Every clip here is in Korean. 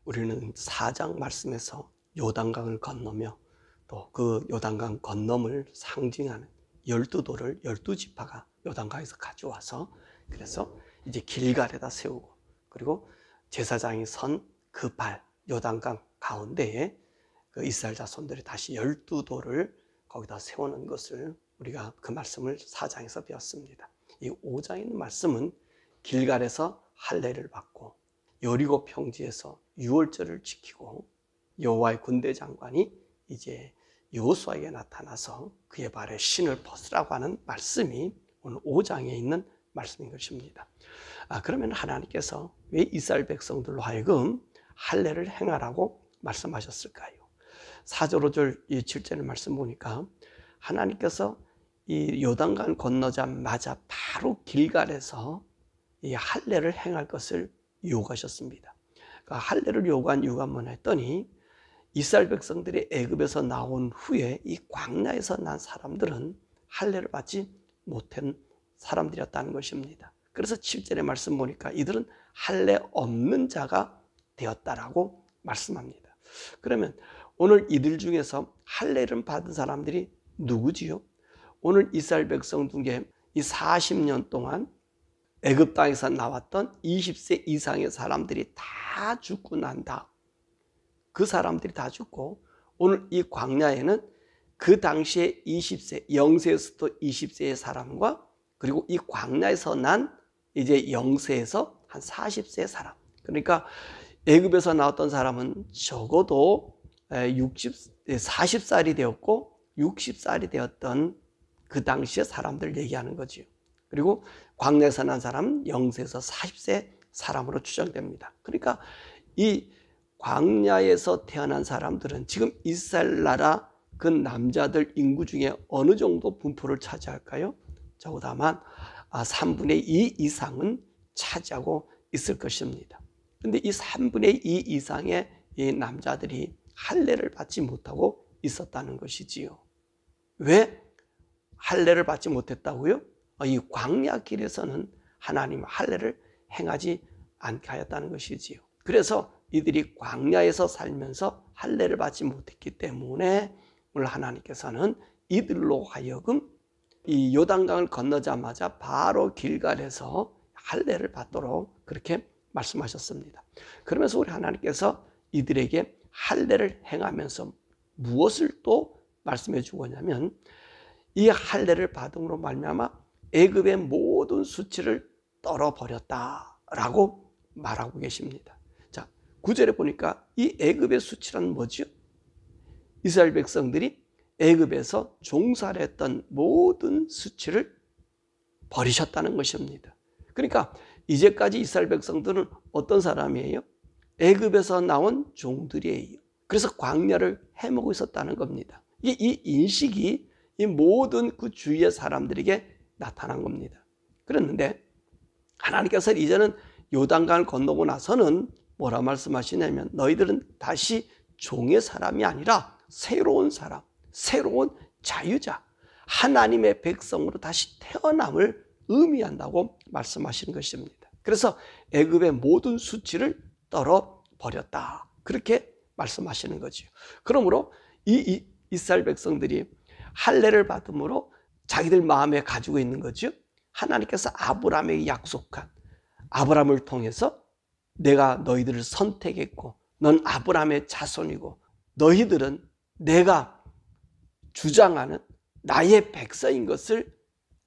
우리는 4장 말씀에서 요단강을 건너며 또 그 요단강 건너을 상징하는 12돌을 12지파가 요단강에서 가져와서 그래서 이제 길갈에다 세우고 그리고 제사장이 선 그 발 요단강 가운데에 그 이스라엘 자손들이 다시 12돌을 거기다 세우는 것을 우리가 그 말씀을 4장에서 배웠습니다. 이 5장에 있는 말씀은 길갈에서 할례를 받고 여리고 평지에서 유월절을 지키고 여호와의 군대 장관이 이제 여호수아에게 나타나서 그의 발에 신을 벗으라고 하는 말씀이 오늘 5장에 있는 말씀인 것입니다. 그러면 하나님께서 왜 이스라엘 백성들로 하여금 할례를 행하라고 말씀하셨을까요? 4절 5절 7절의 말씀 보니까 하나님께서 이 요단강 건너자마자 바로 길갈에서 이 할례를 행할 것을 요구하셨습니다. 그러니까 할례를 요구한 이유가 뭐냐 했더니 이스라엘 백성들이 애굽에서 나온 후에 이 광야에서 난 사람들은 할례를 받지 못한 사람들이었다는 것입니다. 그래서 7절의 말씀 보니까 이들은 할례 없는 자가 되었다라고 말씀합니다. 그러면 오늘 이들 중에서 할례를 받은 사람들이 누구지요? 오늘 이스라엘 백성 중에 이 40년 동안 애굽 땅에서 나왔던 20세 이상의 사람들이 다 죽고 난다. 그 사람들이 다 죽고 오늘 이 광야에는 그 당시에 20세, 0세에서부터 20세의 사람과 그리고 이 광야에서 난 이제 0세에서 한 40세의 사람. 그러니까 애굽에서 나왔던 사람은 적어도 40살이 되었고 60살이 되었던 그 당시의 사람들 얘기하는 거죠. 그리고 광야에서 난 사람은 0세에서 40세 사람으로 추정됩니다. 그러니까 이 광야에서 태어난 사람들은 지금 이스라엘 나라 그 남자들 인구 중에 어느 정도 분포를 차지할까요? 적어도 아마 3분의 2 이상은 차지하고 있을 것입니다. 그런데 이 3분의 2 이상의 이 남자들이 할례를 받지 못하고 있었다는 것이지요. 왜 할례를 받지 못했다고요? 이 광야 길에서는 하나님 할례를 행하지 않게 하였다는 것이지요. 그래서 이들이 광야에서 살면서 할례를 받지 못했기 때문에 오늘 하나님께서는 이들로 하여금 이 요단강을 건너자마자 바로 길갈에서 할례를 받도록 그렇게 말씀하셨습니다. 그러면서 우리 하나님께서 이들에게 할례를 행하면서 무엇을 또 말씀해 주고냐면 이 할례를 받음으로 말미암아 애굽의 모든 수치를 떨어버렸다라고 말하고 계십니다. 자, 9절에 보니까 이 애굽의 수치란 뭐죠? 이스라엘 백성들이 애굽에서 종살했던 모든 수치를 버리셨다는 것입니다. 그러니까 이제까지 이스라엘 백성들은 어떤 사람이에요? 애굽에서 나온 종들이에요. 그래서 광야를 헤매고 있었다는 겁니다. 이 인식이 이 모든 그 주위의 사람들에게 나타난 겁니다. 그랬는데 하나님께서 이제는 요단강을 건너고 나서는 뭐라 말씀하시냐면 너희들은 다시 종의 사람이 아니라 새로운 사람, 새로운 자유자, 하나님의 백성으로 다시 태어남을 의미한다고 말씀하시는 것입니다. 그래서 애굽의 모든 수치를 떨어버렸다. 그렇게 말씀하시는 거죠. 그러므로 이 이스라엘 백성들이 할례를 받음으로 자기들 마음에 가지고 있는 거죠. 하나님께서 아브라함에게 약속한 아브라함을 통해서 내가 너희들을 선택했고 넌 아브라함의 자손이고 너희들은 내가 주장하는 나의 백성인 것을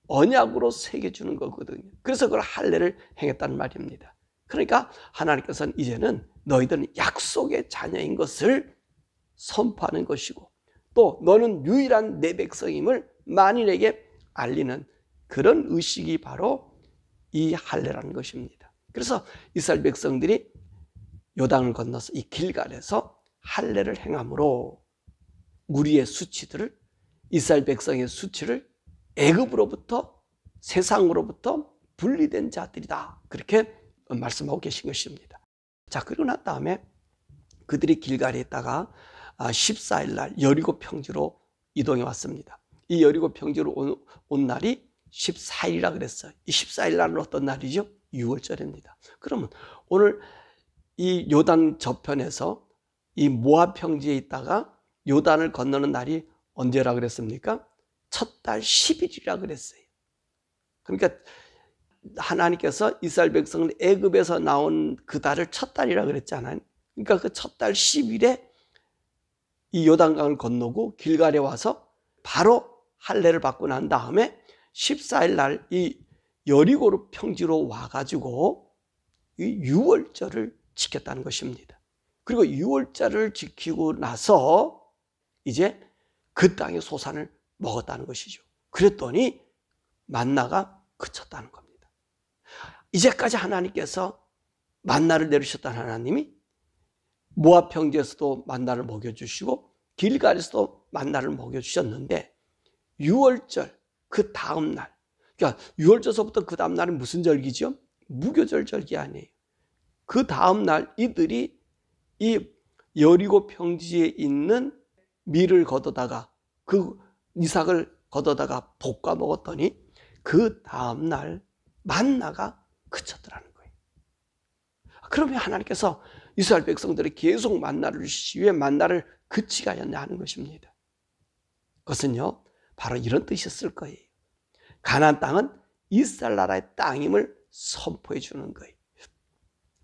언약으로 새겨주는 거거든요. 그래서 그걸 할례를 행했다는 말입니다. 그러니까 하나님께서는 이제는 너희들은 약속의 자녀인 것을 선포하는 것이고 또 너는 유일한 내 백성임을 만인에게 알리는 그런 의식이 바로 이 할례라는 것입니다. 그래서 이스라엘 백성들이 요단을 건너서 이 길갈에서 할례를 행함으로 우리의 수치들을 이스라엘 백성의 수치를 애굽으로부터 세상으로부터 분리된 자들이다. 그렇게 말씀하고 계신 것입니다. 자, 그리고 난 다음에 그들이 길갈에 있다가 14일 날 여리고 평지로 이동해 왔습니다. 이 여리고 평지로 온 날이 14일이라 그랬어요. 이 14일 날은 어떤 날이죠? 6월절입니다. 그러면 오늘 이 요단 저편에서 이 모압 평지에 있다가 요단을 건너는 날이 언제라 그랬습니까? 첫 달 10일이라 그랬어요. 그러니까 하나님께서 이스라엘 백성은 애굽에서 나온 그 달을 첫 달이라 그랬잖아요. 그러니까 그 첫 달 10일에 이 요단강을 건너고 길갈에 와서 바로 할례를 받고 난 다음에 14일 날 이 여리고 평지로 와가지고 이 유월절을 지켰다는 것입니다. 그리고 유월절을 지키고 나서 이제 그 땅의 소산을 먹었다는 것이죠. 그랬더니 만나가 그쳤다는 겁니다. 이제까지 하나님께서 만나를 내리셨던 하나님이 모압 평지에서도 만나를 먹여주시고 길갈에서도 만나를 먹여주셨는데 유월절 그 다음 날, 그러니까 유월절서부터 그 다음 날은 무슨 절기죠? 무교절 절기 아니에요. 그 다음 날 이들이 이 여리고 평지에 있는 밀을 걷어다가 그 이삭을 걷어다가 볶아 먹었더니 그 다음 날 만나가 그쳤더라는 거예요. 그러면 하나님께서 이스라엘 백성들이 계속 만나를 주시기 위해 만나를 그치게 하였냐 하는 것입니다. 그것은요 바로 이런 뜻이었을 거예요. 가나안 땅은 이스라엘 나라의 땅임을 선포해 주는 거예요.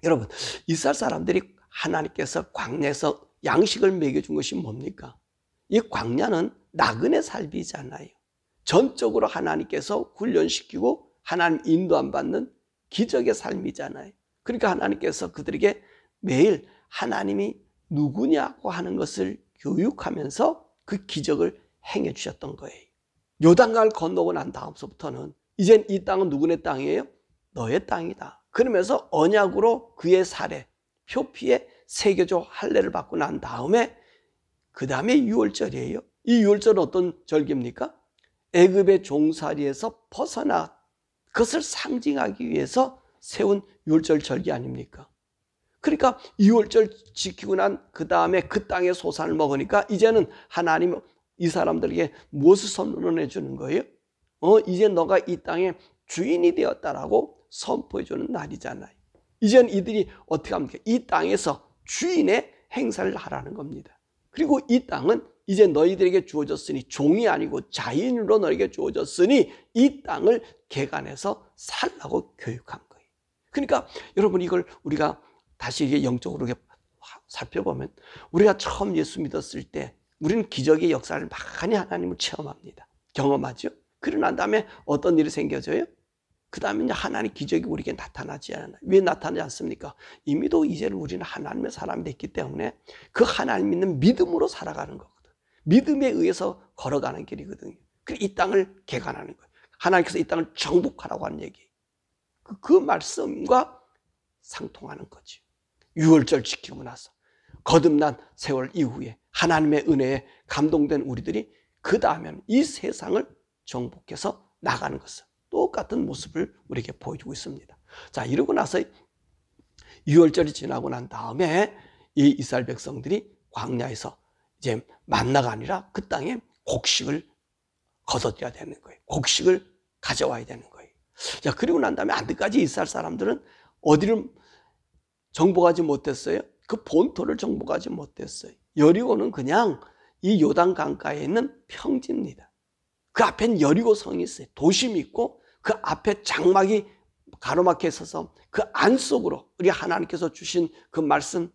여러분, 이스라엘 사람들이 하나님께서 광야에서 양식을 먹여준 것이 뭡니까? 이 광야는 나그네 삶이잖아요. 전적으로 하나님께서 훈련시키고 하나님 인도 안 받는 기적의 삶이잖아요. 그러니까 하나님께서 그들에게 매일 하나님이 누구냐고 하는 것을 교육하면서 그 기적을 행해 주셨던 거예요. 요단강을 건너고 난 다음서부터는 이젠 이 땅은 누구네 땅이에요? 너의 땅이다. 그러면서 언약으로 그의 살에 표피에 새겨줘 할례를 받고 난 다음에 그 다음에 유월절이에요. 이 유월절은 어떤 절기입니까? 애굽의 종살이에서 벗어나 그것을 상징하기 위해서 세운 유월절 절기 아닙니까? 그러니까 유월절 지키고 난 그 다음에 그 땅의 소산을 먹으니까 이제는 하나님 이 사람들에게 무엇을 선언해 주는 거예요? 이제 너가 이 땅의 주인이 되었다라고 선포해 주는 날이잖아요. 이제는 이들이 어떻게 합니까? 이 땅에서 주인의 행사를 하라는 겁니다. 그리고 이 땅은 이제 너희들에게 주어졌으니 종이 아니고 자인으로 너에게 주어졌으니 이 땅을 개간해서 살라고 교육한 거예요. 그러니까 여러분 이걸 우리가 다시 이게 영적으로 살펴보면 우리가 처음 예수 믿었을 때 우리는 기적의 역사를 많이 하나님을 체험합니다. 경험하죠. 그러고 난 다음에 어떤 일이 생겨져요? 그 다음에 이제 하나님 기적이 우리에게 나타나지 않아요. 왜 나타나지 않습니까? 이미도 이제는 우리는 하나님의 사람이 됐기 때문에 그 하나님 믿는 믿음으로 살아가는 거거든. 믿음에 의해서 걸어가는 길이거든요. 그래서 이 땅을 개간하는 거예요. 하나님께서 이 땅을 정복하라고 하는 얘기예요. 그 말씀과 상통하는 거죠. 유월절 지키고 나서 거듭난 세월 이후에 하나님의 은혜에 감동된 우리들이 그 다음에는 이 세상을 정복해서 나가는 것은 똑같은 모습을 우리에게 보여주고 있습니다. 자, 이러고 나서 유월절이 지나고 난 다음에 이 이스라엘 백성들이 광야에서 이제 만나가 아니라 그 땅에 곡식을 거둬들여야 되는 거예요. 곡식을 가져와야 되는 거예요. 자, 그리고 난 다음에 안때까지 이스라엘 사람들은 어디를 정복하지 못했어요? 그 본토를 정복하지 못했어요. 여리고는 그냥 이 요단 강가에 있는 평지입니다. 그 앞엔 여리고 성이 있어요. 도심이 있고 그 앞에 장막이 가로막혀 있어서 그 안속으로 우리 하나님께서 주신 그 말씀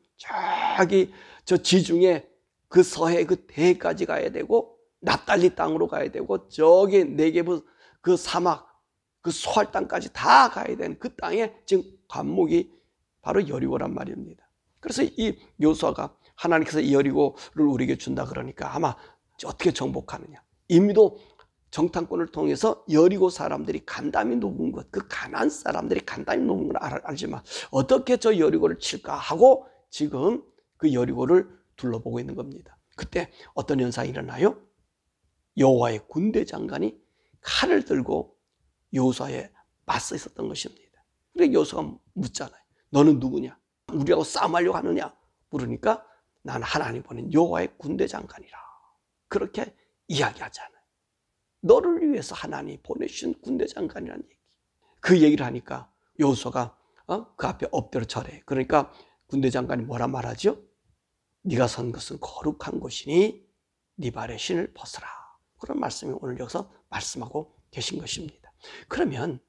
저기 저 지중해 그 서해 그 대해까지 가야 되고 납달리 땅으로 가야 되고 저기 네게브 그 사막 그 소할 땅까지 다 가야 되는 그 땅에 지금 관목이 바로 여리고란 말입니다. 그래서 이 여호수아가 하나님께서 이 여리고를 우리에게 준다 그러니까 아마 어떻게 정복하느냐. 이미도 정탐꾼을 통해서 여리고 사람들이 간담이 녹은 것, 그 가나안 사람들이 간담이 녹은 걸 알지만 어떻게 저 여리고를 칠까 하고 지금 그 여리고를 둘러보고 있는 겁니다. 그때 어떤 현상이 일어나요? 여호와의 군대 장관이 칼을 들고 여호수아에 맞서 있었던 것입니다. 그래서 여호수아가 묻잖아요. 너는 누구냐? 우리하고 싸움하려고 하느냐? 물으니까 난 하나님 보낸 여호와의 군대 장관이라. 그렇게 이야기하잖아요. 너를 위해서 하나님이 보내주신 군대 장관이라는 얘기. 그 얘기를 하니까 여호수아가 그 앞에 엎드려 절해. 그러니까 군대 장관이 뭐라 말하죠? 네가 선 것은 거룩한 곳이니 네 발의 신을 벗으라. 그런 말씀이 오늘 여기서 말씀하고 계신 것입니다. 그러면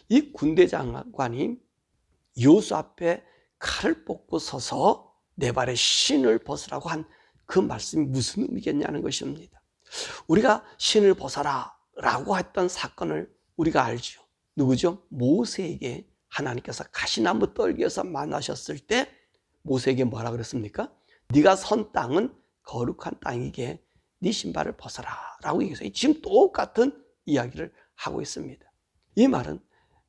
이 군대 장관이 여호수아 앞에 칼을 뽑고 서서 내 발의 신을 벗으라고 한 그 말씀이 무슨 의미겠냐는 것입니다. 우리가 신을 벗어라 라고 했던 사건을 우리가 알죠. 누구죠? 모세에게 하나님께서 가시나무 떨기에서 만나셨을 때 모세에게 뭐라 그랬습니까? 네가 선 땅은 거룩한 땅이기에 네 신발을 벗어라 라고 얘기해서 지금 똑같은 이야기를 하고 있습니다. 이 말은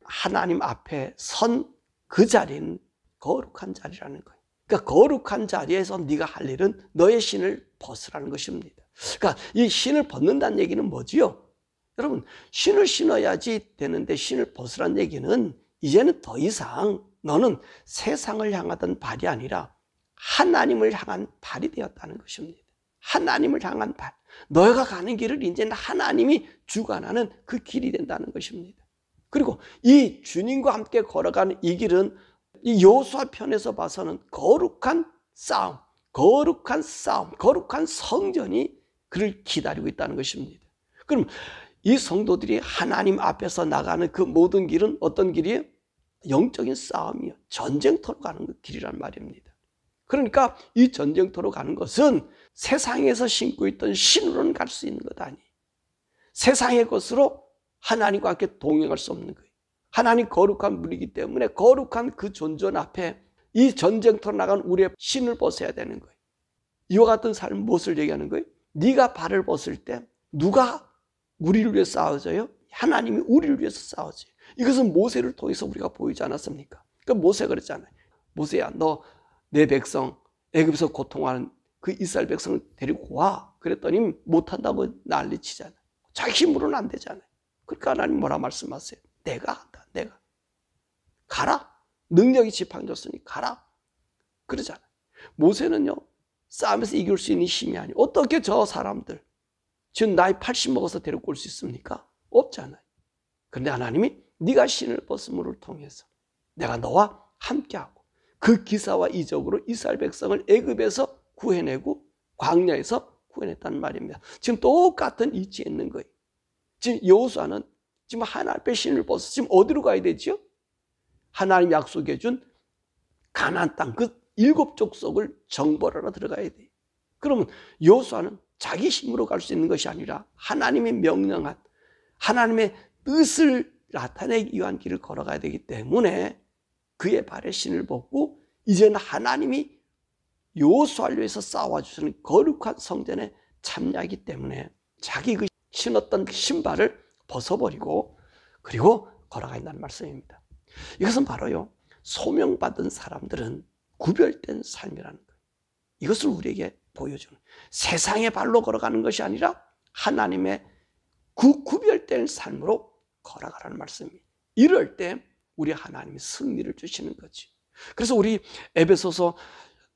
하나님 앞에 선 그 자리는 거룩한 자리라는 거예요. 그러니까 거룩한 자리에서 네가 할 일은 너의 신을 벗으라는 것입니다. 그러니까 이 신을 벗는다는 얘기는 뭐지요? 여러분, 신을 신어야지 되는데 신을 벗으라는 얘기는 이제는 더 이상 너는 세상을 향하던 발이 아니라 하나님을 향한 발이 되었다는 것입니다. 하나님을 향한 발. 너가 가는 길을 이제는 하나님이 주관하는 그 길이 된다는 것입니다. 그리고 이 주님과 함께 걸어가는 이 길은 이 여호수아 편에서 봐서는 거룩한 싸움, 거룩한 성전이 그를 기다리고 있다는 것입니다. 그럼 이 성도들이 하나님 앞에서 나가는 그 모든 길은 어떤 길이에요? 영적인 싸움이요. 전쟁터로 가는 길이란 말입니다. 그러니까 이 전쟁터로 가는 것은 세상에서 신고 있던 신으로는 갈 수 있는 것 아니에요. 세상의 것으로 하나님과 함께 동행할 수 없는 거예요. 하나님 거룩한 분이기 때문에 거룩한 그 존전 앞에 이 전쟁터로 나간 우리의 신을 벗어야 되는 거예요. 이와 같은 삶은 무엇을 얘기하는 거예요? 네가 발을 벗을 때 누가 우리를 위해 싸워져요? 하나님이 우리를 위해서 싸워져요. 이것은 모세를 통해서 우리가 보이지 않았습니까? 그러니까 모세가 그랬잖아요. 모세야, 너 내 백성 애굽에서 고통하는 그 이스라엘 백성을 데리고 와. 그랬더니 못한다고 난리치잖아요. 자기 힘으로는 안 되잖아요. 그러니까 하나님 뭐라 말씀하세요? 내가 한다. 내가. 가라. 능력이 지팡이였으니 가라. 그러잖아요. 모세는요. 싸움에서 이길 수 있는 힘이 아니에요. 어떻게 저 사람들 지금 나이 80 먹어서 데리고 올 수 있습니까? 없잖아요. 그런데 하나님이 네가 신을 벗음을 통해서 내가 너와 함께하고 그 기사와 이적으로 이스라엘 백성을 애굽에서 구해내고 광야에서 구해냈다는 말입니다. 지금 똑같은 이치에 있는 거예요. 지금 여호수아는 지금 하나님 앞에 신을 벗어 지금 어디로 가야 되죠? 하나님 약속해 준 가나안 땅 그 7 족속을 정벌하러 들어가야 돼요. 그러면 여호수아는 자기 힘으로 갈 수 있는 것이 아니라 하나님의 명령한 하나님의 뜻을 나타내기 위한 길을 걸어가야 되기 때문에 그의 발에 신을 벗고 이제는 하나님이 여호수아를 위해서 싸워주시는 거룩한 성전에 참여하기 때문에 자기 그 신었던 신발을 벗어버리고 그리고 걸어가야 한다는 말씀입니다. 이것은 바로요, 소명받은 사람들은 구별된 삶이라는 거예요. 이것을 우리에게 보여주는, 세상의 발로 걸어가는 것이 아니라 하나님의 그 구별된 삶으로 걸어가라는 말씀입니다. 이럴 때 우리 하나님이 승리를 주시는 거지. 그래서 우리 에베소서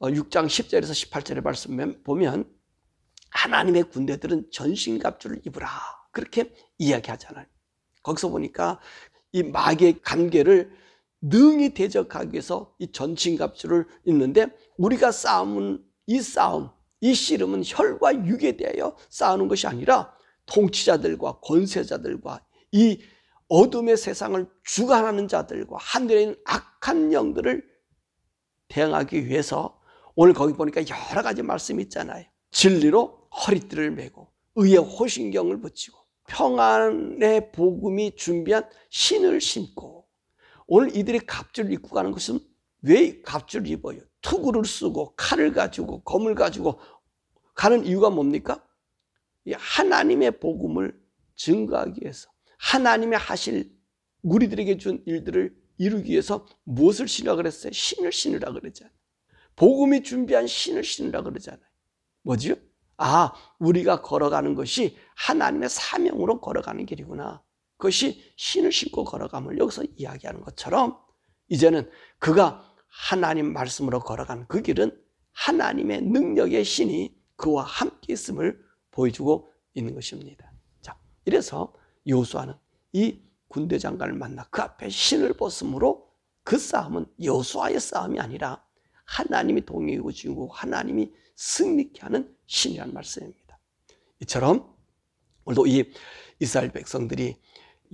6장 10절에서 18절의 말씀 보면 하나님의 군대들은 전신갑주를 입으라 그렇게 이야기하잖아요. 거기서 보니까 이 마귀의 관계를 능히 대적하기 위해서 이 전신갑주를 입는데 우리가 싸움은 이 씨름은 혈과 육에 대하여 싸우는 것이 아니라 통치자들과 권세자들과 이 어둠의 세상을 주관하는 자들과 하늘에 있는 악한 영들을 대항하기 위해서 오늘 거기 보니까 여러 가지 말씀이 있잖아요. 진리로 허리띠를 메고 의의 호신경을 붙이고 평안의 복음이 준비한 신을 신고 오늘 이들이 갑주를 입고 가는 것은 왜 갑주를 입어요? 투구를 쓰고 칼을 가지고 검을 가지고 가는 이유가 뭡니까? 하나님의 복음을 증거하기 위해서 하나님의 하실 우리들에게 준 일들을 이루기 위해서 무엇을 신으라 그랬어요? 신을 신으라 그러잖아요. 복음이 준비한 신을 신으라 그러잖아요. 뭐지요? 아, 우리가 걸어가는 것이 하나님의 사명으로 걸어가는 길이구나. 그것이 신을 신고 걸어감을 여기서 이야기하는 것처럼 이제는 그가 하나님 말씀으로 걸어가는 그 길은 하나님의 능력의 신이 그와 함께 있음을 보여주고 있는 것입니다. 자, 이래서 여호수아는 이 군대 장관을 만나 그 앞에 신을 벗음으로 그 싸움은 여호수아의 싸움이 아니라 하나님이 동행해 주시고 하나님이 승리케 하는 신이라는 말씀입니다. 이처럼 오늘도 이 이스라엘 백성들이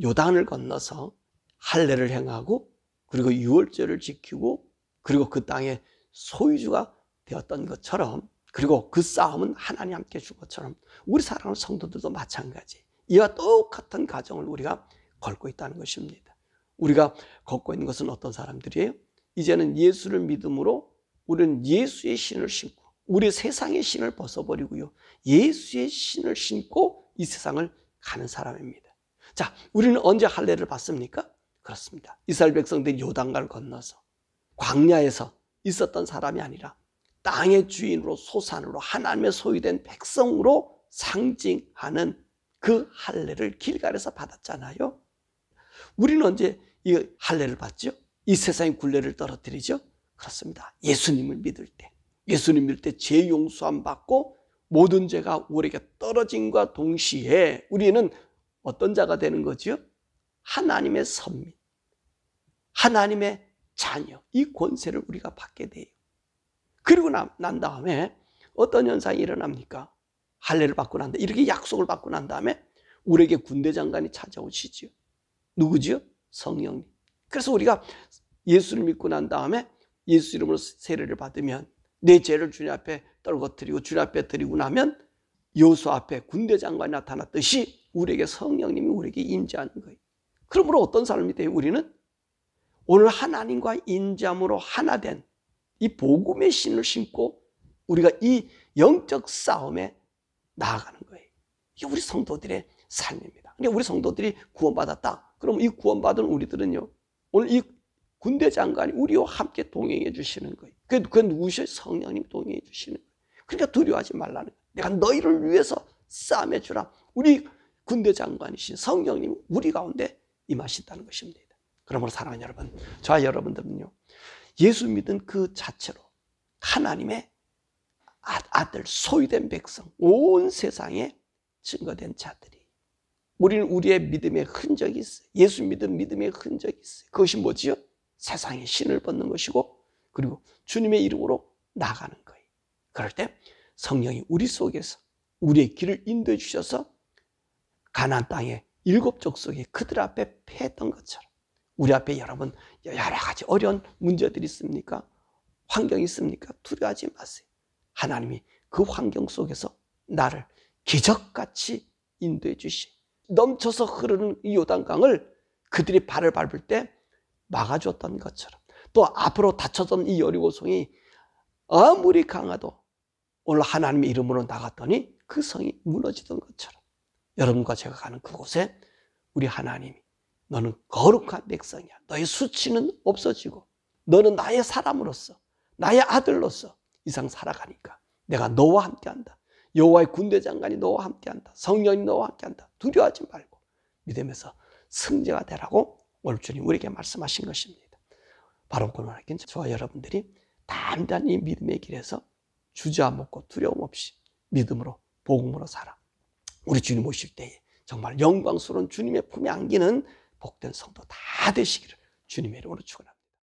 요단을 건너서 할례를 행하고 그리고 유월절을 지키고 그리고 그 땅의 소유주가 되었던 것처럼, 그리고 그 싸움은 하나님 함께 준 것처럼 우리 사랑하는 성도들도 마찬가지 이와 똑같은 가정을 우리가 걸고 있다는 것입니다. 우리가 걷고 있는 것은 어떤 사람들이에요? 이제는 예수를 믿음으로 우리는 예수의 신을 신고 우리 세상의 신을 벗어버리고요, 예수의 신을 신고 이 세상을 가는 사람입니다. 자, 우리는 언제 할례를 받습니까? 그렇습니다. 이스라엘 백성들이 요단강을 건너서 광야에서 있었던 사람이 아니라 땅의 주인으로 소산으로 하나님의 소유된 백성으로 상징하는 그 할례를 길갈에서 받았잖아요. 우리는 언제 이 할례를 받죠? 이 세상의 굴레를 떨어뜨리죠? 그렇습니다. 예수님을 믿을 때, 예수님 믿을 때 죄 용서함 받고 모든 죄가 우리에게 떨어짐과 동시에 우리는 어떤 자가 되는 거죠? 하나님의 선민, 하나님의 자녀, 이 권세를 우리가 받게 돼요. 그리고 난 다음에 어떤 현상이 일어납니까? 할례를 받고 난 다음에, 이렇게 약속을 받고 난 다음에 우리에게 군대 장관이 찾아오시죠. 누구죠? 성령님. 그래서 우리가 예수를 믿고 난 다음에 예수 이름으로 세례를 받으면 내 죄를 주님 앞에 떨궈뜨리고 주님 앞에 드리고 나면 여호수아 앞에 군대 장관이 나타났듯이 우리에게 성령님이 우리에게 임재하는 거예요. 그러므로 어떤 사람이 돼요? 우리는 오늘 하나님과 인자함으로 하나 된 이 복음의 신을 신고 우리가 이 영적 싸움에 나아가는 거예요. 이게 우리 성도들의 삶입니다. 그러니까 우리 성도들이 구원받았다. 그럼 이 구원받은 우리들은요, 오늘 이 군대 장관이 우리와 함께 동행해 주시는 거예요. 그게 누구셔요? 성령님 동행해 주시는 거예요. 그러니까 두려워하지 말라는 거예요. 내가 너희를 위해서 싸움해 주라. 우리 군대 장관이신 성령님이 우리 가운데 임하신다는 것입니다. 그러므로 사랑하는 여러분, 저와 여러분들은요, 예수 믿은 그 자체로 하나님의 아들, 소유된 백성, 온 세상에 증거된 자들이, 우리는 우리의 믿음의 흔적이 있어요. 예수 믿은 믿음의 흔적이 있어요. 그것이 뭐지요? 세상에 신을 벗는 것이고 그리고 주님의 이름으로 나가는 거예요. 그럴 때 성령이 우리 속에서 우리의 길을 인도해 주셔서 가나안 땅의 7 족속이 그들 앞에 패했던 것처럼 우리 앞에 여러분 여러 가지 어려운 문제들이 있습니까? 환경이 있습니까? 두려워하지 마세요. 하나님이 그 환경 속에서 나를 기적같이 인도해 주시, 넘쳐서 흐르는 이 요단강을 그들이 발을 밟을 때 막아줬던 것처럼, 또 앞으로 닫혀던 이 여리고성이 아무리 강하도 오늘 하나님의 이름으로 나갔더니 그 성이 무너지던 것처럼 여러분과 제가 가는 그곳에 우리 하나님이 너는 거룩한 백성이야. 너의 수치는 없어지고 너는 나의 사람으로서 나의 아들로서 이상 살아가니까 내가 너와 함께한다. 여호와의 군대 장관이 너와 함께한다. 성령이 너와 함께한다. 두려워하지 말고 믿음에서 승자가 되라고 오늘 주님 우리에게 말씀하신 것입니다. 바로 그날은 저와 여러분들이 단단히 믿음의 길에서 주저함 없고 두려움 없이 믿음으로 복음으로 살아 우리 주님 오실 때에 정말 영광스러운 주님의 품에 안기는 복된 성도 다 되시기를 주님의 이름으로 축원합니다.